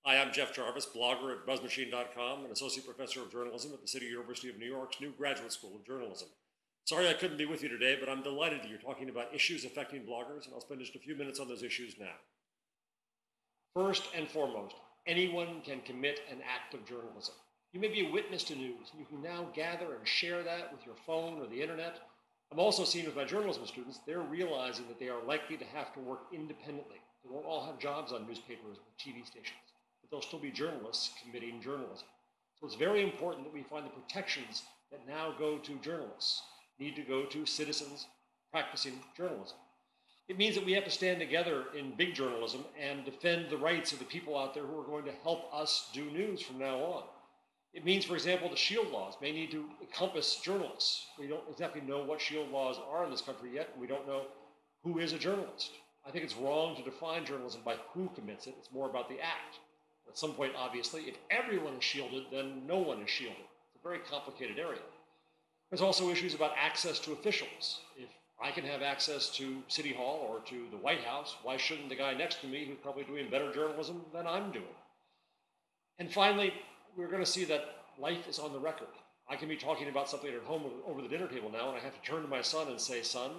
Hi, I'm Jeff Jarvis, blogger at BuzzMachine.com and associate professor of journalism at the City University of New York's new Graduate School of Journalism. Sorry I couldn't be with you today, but I'm delighted that you're talking about issues affecting bloggers, and I'll spend just a few minutes on those issues now. First and foremost, anyone can commit an act of journalism. You may be a witness to news, and you can now gather and share that with your phone or the internet. I'm also seeing with my journalism students, they're realizing that they are likely to have to work independently. They won't all have jobs on newspapers or TV stations, but they'll still be journalists committing journalism. So it's very important that we find the protections that now go to journalists need to go to citizens practicing journalism. It means that we have to stand together in big journalism and defend the rights of the people out there who are going to help us do news from now on. It means, for example, the SHIELD laws may need to encompass journalists. We don't exactly know what SHIELD laws are in this country yet, and we don't know who is a journalist. I think it's wrong to define journalism by who commits it. It's more about the act. At some point, obviously, if everyone is shielded, then no one is shielded. It's a very complicated area. There's also issues about access to officials. If I can have access to City Hall or to the White House, why shouldn't the guy next to me, who's probably doing better journalism than I'm doing? And finally, we're going to see that life is on the record. I can be talking about something at home over the dinner table now, and I have to turn to my son and say, son,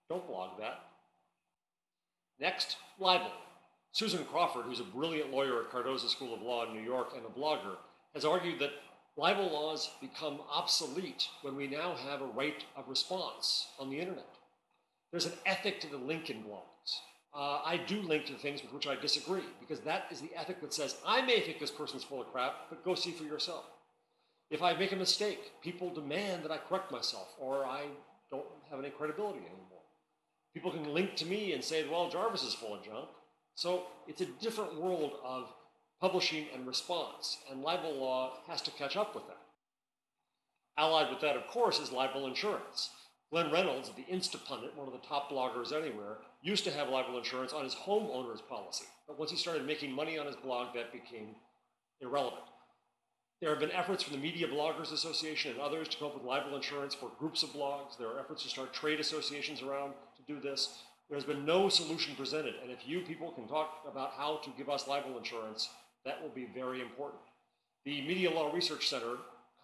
don't blog that. Next, libel. Susan Crawford, who's a brilliant lawyer at Cardozo School of Law in New York and a blogger, has argued that libel laws become obsolete when we now have a right of response on the internet. There's an ethic to the link in blogs. I do link to things with which I disagree, because that is the ethic that says, I may think this person's full of crap, but go see for yourself. If I make a mistake, people demand that I correct myself, or I don't have any credibility anymore. People can link to me and say, well, Jarvis is full of junk. So it's a different world of publishing and response, and libel law has to catch up with that. Allied with that, of course, is libel insurance. Glenn Reynolds, the Instapundit, one of the top bloggers anywhere, used to have libel insurance on his homeowner's policy. But once he started making money on his blog, that became irrelevant. There have been efforts from the Media Bloggers Association and others to come up with libel insurance for groups of blogs. There are efforts to start trade associations around to do this. There's been no solution presented, and if you people can talk about how to give us libel insurance, that will be very important. The Media Law Research Center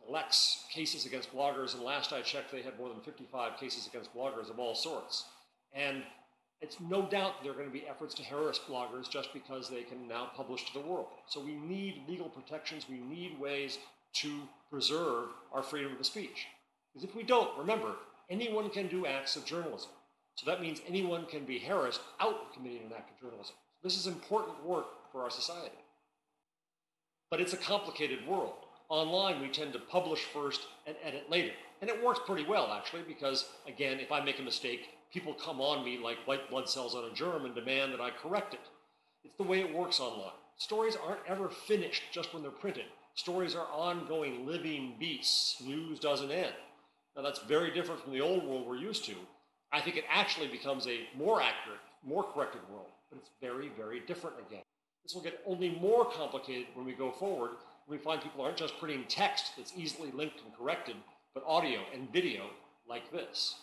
collects cases against bloggers, and last I checked, they had more than 55 cases against bloggers of all sorts. And it's no doubt there are going to be efforts to harass bloggers just because they can now publish to the world. So we need legal protections. We need ways to preserve our freedom of speech. Because if we don't, remember, anyone can do acts of journalism. So that means anyone can be harassed out of committing an act of journalism. This is important work for our society. But it's a complicated world. Online, we tend to publish first and edit later. And it works pretty well, actually, because, again, if I make a mistake, people come on me like white blood cells on a germ and demand that I correct it. It's the way it works online. Stories aren't ever finished just when they're printed. Stories are ongoing, living beasts. News doesn't end. Now, that's very different from the old world we're used to. I think it actually becomes a more accurate, more corrected world, but it's very, very different again. This will get only more complicated when we go forward. We find people aren't just printing text that's easily linked and corrected, but audio and video like this.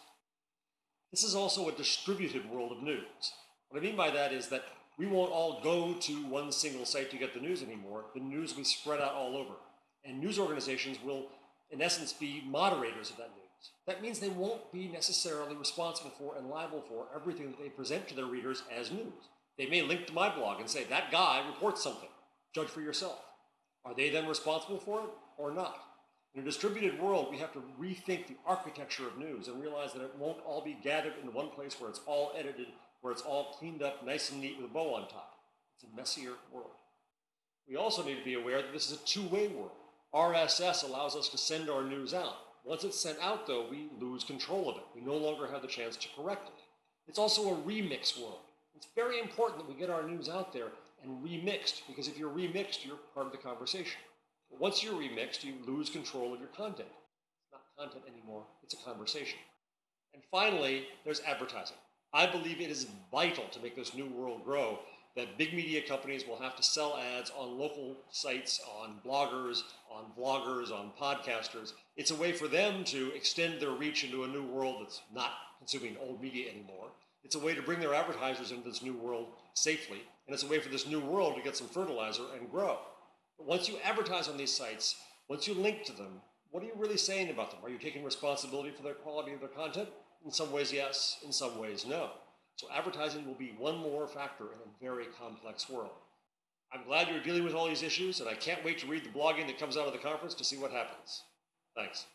This is also a distributed world of news. What I mean by that is that we won't all go to one single site to get the news anymore. The news will be spread out all over. And news organizations will, in essence, be moderators of that news. That means they won't be necessarily responsible for and liable for everything that they present to their readers as news. They may link to my blog and say, that guy reports something. Judge for yourself. Are they then responsible for it or not? In a distributed world, we have to rethink the architecture of news and realize that it won't all be gathered into one place where it's all edited, where it's all cleaned up nice and neat with a bow on top. It's a messier world. We also need to be aware that this is a two-way world. RSS allows us to send our news out. Once it's sent out, though, we lose control of it. We no longer have the chance to correct it. It's also a remix world. It's very important that we get our news out there and remixed, because if you're remixed, you're part of the conversation. But once you're remixed, you lose control of your content. It's not content anymore, it's a conversation. And finally, there's advertising. I believe it is vital to make this new world grow that big media companies will have to sell ads on local sites, on bloggers, on vloggers, on podcasters. It's a way for them to extend their reach into a new world that's not consuming old media anymore. It's a way to bring their advertisers into this new world safely, and it's a way for this new world to get some fertilizer and grow. But once you advertise on these sites, once you link to them, what are you really saying about them? Are you taking responsibility for the quality of their content? In some ways, yes. In some ways, no. So advertising will be one more factor in a very complex world. I'm glad you're dealing with all these issues, and I can't wait to read the blogging that comes out of the conference to see what happens. Thanks.